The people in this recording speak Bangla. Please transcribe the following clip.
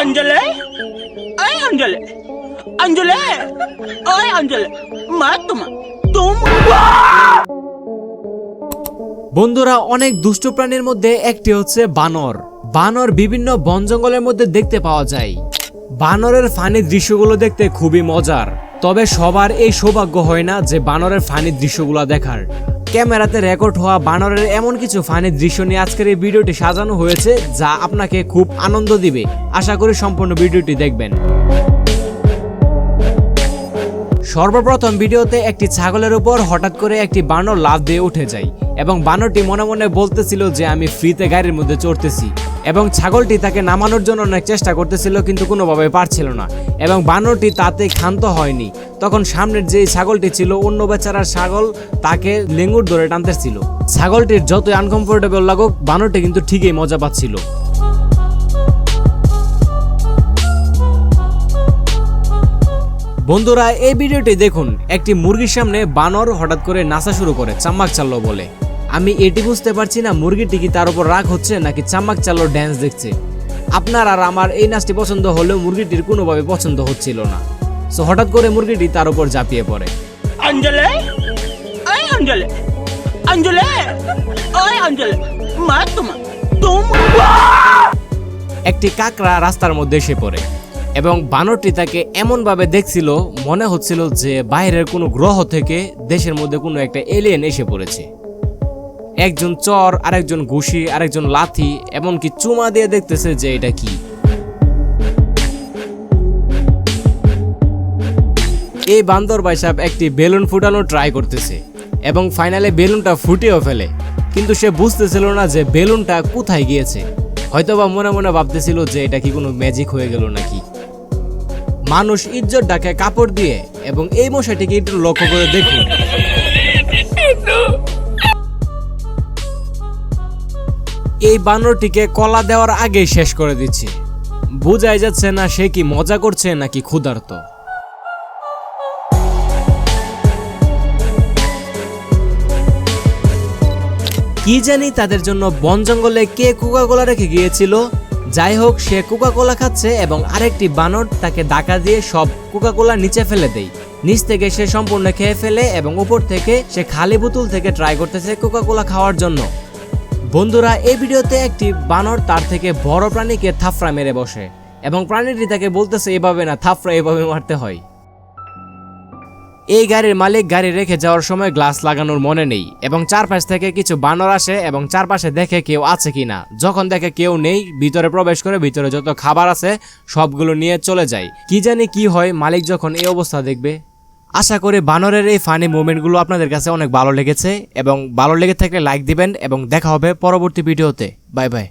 अंजले अरे अंजले अंजले अरे अंजले मैं तुम বন্ধুরা, অনেক দুষ্ট প্রাণীর মধ্যে একটি হচ্ছে বানর। বানর বিভিন্ন বন জঙ্গলের মধ্যে দেখতে পাওয়া যায়। বানরের ফানি দৃশ্যগুলো দেখতে খুবই মজার, তবে সবার এই সৌভাগ্য হয় না যে বানরের ফানি দৃশ্যগুলো দেখার। ক্যামেরাতে রেকর্ড হওয়া বানরের এমন কিছু ফানি দৃশ্য নিয়ে আজকের এই ভিডিওটি সাজানো হয়েছে, যা আপনাকে খুব আনন্দ দিবে। আশা করি সম্পূর্ণ ভিডিওটি দেখবেন। সর্বপ্রথম ভিডিওতে একটি ছাগলের উপর হঠাৎ করে একটি বানর লাফ দিয়ে উঠে যায় এবং বানরটি মনে মনে বলতেছিল যে আমি ফ্রিতে গাড়ির মধ্যে চড়তেছি, এবং ছাগলটি তাকে নামানোর জন্য অনেক চেষ্টা করতেছিল কিন্তু কোনোভাবে পারছিল না, এবং বানরটি তাতে ক্ষান্ত হয়নি। তখন সামনের যে ছাগলটি ছিল, অন্য বেচারার ছাগল, তাকে লেঙ্গুর ধরে টানতেছিল। ছাগলটির যতই আনকমফোর্টেবল লাগুক, বানরটি কিন্তু ঠিকই মজা পাচ্ছিল। বন্ধুরা, এই ভিডিওটি দেখুন। একটি মুরগির সামনে বানর হঠাৎ করে নাচা শুরু করে চাম্মাক চাল্লো বলে। আমি এটি বুঝতে পারছি না মুরগিটি কি তার উপর রাগ হচ্ছে নাকি চাম্মাক চাল্লো ড্যান্স দেখছে। আপনার আর আমার এই নাচটি পছন্দ হলেও মুরগিটির কোনোভাবে পছন্দ হচ্ছিল না। সো হঠাৎ করে মুরগিটি তার উপর ঝাঁপিয়ে পড়ে। अंजले अरे अंजले अंजले अरे अंजले मैं तुम একটি কাকড়া রাস্তার মধ্যে এসে পড়ে এবং বানরটি তাকে এমনভাবে দেখছিল মনে হচ্ছিল যে বাইরের কোনো গ্রহ থেকে দেশের মধ্যে কোনো একটা এলিয়েন এসে পড়েছে। একজন চর, আরেকজন ঘুষি, আরেকজন লাথি, এমনকি চুমা দিয়ে দেখতেছে যে এটা কি। এই বান্দর ভাই সাহেব একটি বেলুন ফুটানো ট্রাই করতেছে এবং ফাইনালে বেলুনটা ফুটিয়েও ফেলে, কিন্তু সে বুঝতেছিল না যে বেলুনটা কোথায় গিয়েছে। হয়তোবা মনে মনে ভাবতেছিল যে এটা কি কোনো ম্যাজিক হয়ে গেল নাকি। মানুষ ইজ্জত ডাকে কাপড় দিয়ে, এবং এই মশাটিকে একটু লক্ষ্য করে দেখুন। এই বানরটিকে কলা দেওয়ার আগেই শেষ করে দিচ্ছে। বোঝাই যাচ্ছে না সে কি মজা করছে নাকি ক্ষুধার্ত। কি জানি তাদের জন্য বন জঙ্গলে কে কোকা কোলা রেখে গিয়েছিল। যাই হোক, সে কোকা কোলা খাচ্ছে এবং আরেকটি বানর তাকে ধাক্কা দিয়ে সব কোকা কোলা নিচে ফেলে দেয়। নিচ থেকে সে সম্পূর্ণ খেয়ে ফেলে এবং উপর থেকে সে খালি বোতল থেকে ট্রাই করতেছে কোকা কোলা খাওয়ার জন্য। বন্ধুরা, এই ভিডিওতে একটি বানর তার থেকে বড় প্রাণীকে থাফড়া মেরে বসে এবং প্রাণীটি তাকে বলতেছে এভাবে না, থাফড়া এভাবে মারতে হয়। এই গাড়ির মালিক গাড়ি রেখে যাওয়ার সময় গ্লাস লাগানোর মনে নেই এবং চারপাশ থেকে কিছু বানর আসে এবং চারপাশে দেখে কেউ আছে কিনা। যখন দেখে কেউ নেই, ভিতরে প্রবেশ করে ভিতরে যত খাবার আছে সবগুলো নিয়ে চলে যায়। কি জানি কি হয় মালিক যখন এই অবস্থা দেখবে। আশা করি বানরের এই ফানি মুভমেন্টগুলো আপনাদের কাছে অনেক ভালো লেগেছে, এবং ভালো লেগে থাকলে লাইক দিবেন এবং দেখা হবে পরবর্তী ভিডিওতে। Bye bye.